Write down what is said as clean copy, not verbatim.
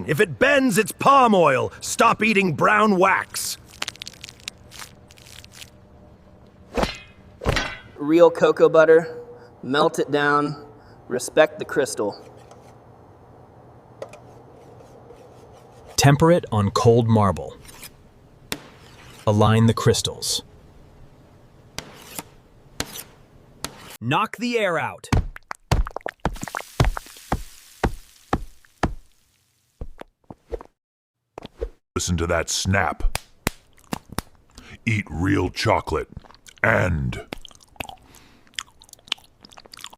If it bends, it's palm oil. Stop eating brown wax. Real cocoa butter, melt it down, respect the crystal. Temper it on cold marble. Align the crystals. Knock the air out. Listen to that snap. Eat real chocolate and